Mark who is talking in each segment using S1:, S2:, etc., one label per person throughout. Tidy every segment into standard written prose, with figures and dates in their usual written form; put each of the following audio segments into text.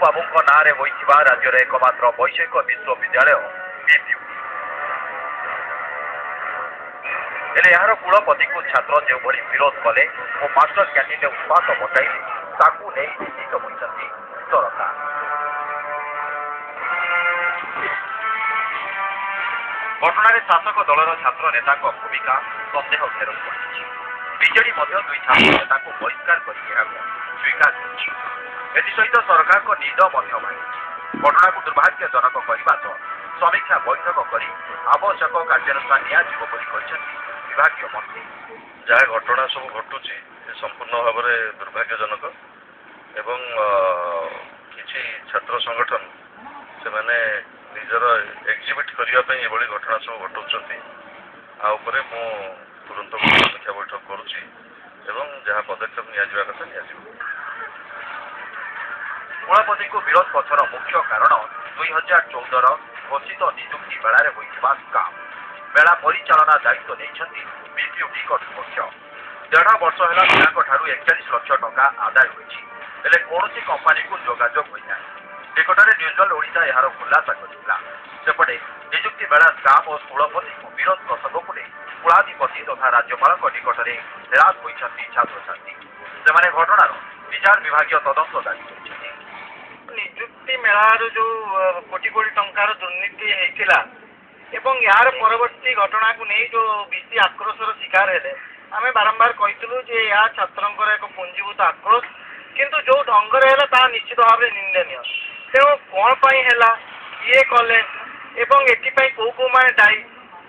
S1: ବାବୁଙ୍କ ନାଁରେ ହୋଇଥିବା ରାଜ୍ୟର ଏକମାତ୍ର ବୈଷୟିକ ବିଶ୍ୱବିଦ୍ୟାଳୟ ବିପିୟୁ। ହେଲେ ଏହାର କୁଳପତିଙ୍କୁ ଛାତ୍ର ଯେଉଁଭଳି ବିରୋଧ କଲେ ଓ ମାଷ୍ଟର କ୍ୟାଣ୍ଟିନରେ ଉତ୍ପାତ ବଟାଇଲେ ତାକୁ ନେଇ ଚିନ୍ତିତ ହୋଇଛନ୍ତି ସରକାର। ଘଟଣାରେ ଶାସକ ଦଳର ଛାତ୍ର ନେତାଙ୍କ ଭୂମିକା ସନ୍ଦେହ ଘେରକୁ ଆସିଛି। ବିଜେଡି ମଧ୍ୟ ଦୁଇ ଛାତ୍ର ନେତାଙ୍କୁ ବହିଷ୍କାର କରି ଏହାକୁ ସ୍ୱୀକାର କରିଛି। ଏଥିସହିତ ସରକାରଙ୍କ ନିଦ ମଧ୍ୟ ଭାଙ୍ଗିଛି। ଘଟଣାକୁ ଦୁର୍ଭାଗ୍ୟଜନକ କରିବା ସହ ସମୀକ୍ଷା ବୈଠକ କରି ଆବଶ୍ୟକ କାର୍ଯ୍ୟାନୁଷ୍ଠାନ ନିଆଯିବ ବୋଲି କହିଛନ୍ତି ବିଭାଗୀୟ ମନ୍ତ୍ରୀ।
S2: ଯାହା ଘଟଣା ସବୁ ଘଟୁଛି ସେ ସମ୍ପୂର୍ଣ୍ଣ ଭାବରେ ଦୁର୍ଭାଗ୍ୟଜନକ ଏବଂ କିଛି ଛାତ୍ର ସଂଗଠନ ସେମାନେ ନିଜର ଏକ୍ଜିବିଟ୍ କରିବା ପାଇଁ ଏଭଳି ଘଟଣା ସବୁ ଘଟାଉଛନ୍ତି। ଆ ଉପରେ ମୁଁ ତୁରନ୍ତ ସମୀକ୍ଷା ବୈଠକ କରୁଛି ଏବଂ ଯାହା ପଦକ୍ଷେପ ନିଆଯିବା କଥା ନିଆଯିବ।
S1: କୁଳପତିଙ୍କୁ ବିରୋଧ ପଛର ମୁଖ୍ୟ କାରଣ 2014ର ଘୋଷିତ ନିଯୁକ୍ତି ବେଳାରେ ହୋଇଥିବା ସ୍କାମ୍। ବେଳା ପରିଚାଳନା ଦାୟିତ୍ୱ ନେଇଛନ୍ତି ବିପିୟୁଡି କର୍ତ୍ତୃପକ୍ଷ। 1.5 ବର୍ଷ ହେଲା ପିଲାଙ୍କଠାରୁ 41 ଲକ୍ଷ ଟଙ୍କା ଆଦାୟ ହୋଇଛି। ହେଲେ କୌଣସି କମ୍ପାନୀକୁ ଯୋଗାଯୋଗ ହୋଇନାହିଁ। ନିକଟରେ ନ୍ୟୁଜଲ ଓଡ଼ିଶା ଏହାର ଖୁଲାସା କରିଥିଲା। ସେପଟେ ନିଯୁକ୍ତି ବେଳା ସ୍କାମ୍ ଓ କୁଳପତିଙ୍କୁ ବିରୋଧ ପ୍ରସଙ୍ଗକୁ ନେଇ କୁଳାଧିପତି ତଥା ରାଜ୍ୟପାଳଙ୍କ ନିକଟରେ ହେରାସ ହୋଇଛନ୍ତି ଛାତ୍ରଛାତ୍ରୀ। ସେମାନେ ଘଟଣାର ବିଚାର ବିଭାଗୀୟ ତଦନ୍ତ ଦାବି କରିଛନ୍ତି।
S3: ନିଯୁକ୍ତି ମେଳାରୁ ଯୋଉ କୋଟି କୋଟି ଟଙ୍କାର ଦୁର୍ନୀତି ହେଇଥିଲା ଏବଂ ଏହାର ପରବର୍ତ୍ତୀ ଘଟଣାକୁ ନେଇ ଯୋଉ ବେଶୀ ଆକ୍ରୋଶର ଶିକାର ହେଲେ ଆମେ ବାରମ୍ବାର କହିଥିଲୁ ଯେ ଏହା ଛାତ୍ରଙ୍କର ଏକ ପୁଞ୍ଜୀଭୂତ ଆକ୍ରୋଶ, କିନ୍ତୁ ଯୋଉ ଢଙ୍ଗରେ ହେଲା ତାହା ନିଶ୍ଚିତ ଭାବରେ ନିନ୍ଦନୀୟ। ତେଣୁ କ'ଣ ପାଇଁ ହେଲା, କିଏ କଲେ ଏବଂ ଏଥିପାଇଁ କୋଉମାନେ ଦାୟୀ,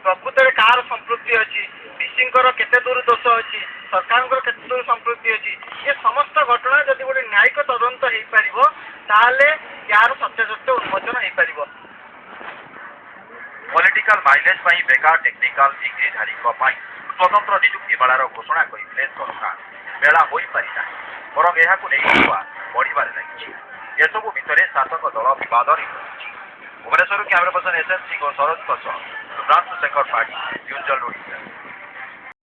S3: ପ୍ରକୃତରେ କାହାର ସମ୍ପୃକ୍ତି ଅଛି, ଡିସିଙ୍କର କେତେ ଦୂର ଦୋଷ ଅଛି, ସରକାରଙ୍କର କେତେ ଦୂର ସମ୍ପୃକ୍ତି ଅଛି, ଏ ସମସ୍ତ ଘଟଣା ଯଦି ଗୋଟେ ନ୍ୟାୟିକ ତଦନ୍ତ ହେଇପାରିବ ତାହେଲେ ଏହାର ସତ୍ୟାସତ୍ୟ ଉନ୍ମୋଚନ ହେଇପାରିବ।
S1: ପଲିଟିକାଲ ମାଇଲେଜ ପାଇଁ ବେକାର ଟେକ୍ନିକାଲ ଡିଗ୍ରୀଧାରୀଙ୍କ ପାଇଁ ସ୍ୱତନ୍ତ୍ର ନିଯୁକ୍ତି ବେଳାର ଘୋଷଣା କରିଥିଲେ ସରକାର। ବେଳା ହୋଇପାରି ନାହିଁ, ବରଂ ଏହାକୁ ନେଇ ବିବାଦ ବଢ଼ିବାରେ ଲାଗିଛି। ଏସବୁ ଭିତରେ ଶାସକ ଦଳ ବିବାଦରେ ରହିଛି। ଭୁବନେଶ୍ୱରରୁ କ୍ୟାମେରା ପର୍ସନ SSC ସରୋଜଙ୍କ ସହ ସୁଭ୍ରାଂଶୁ ଶେଖର ପାଢ଼ୀ, ନ୍ୟୁଜଲ ଓଡ଼ିଶା।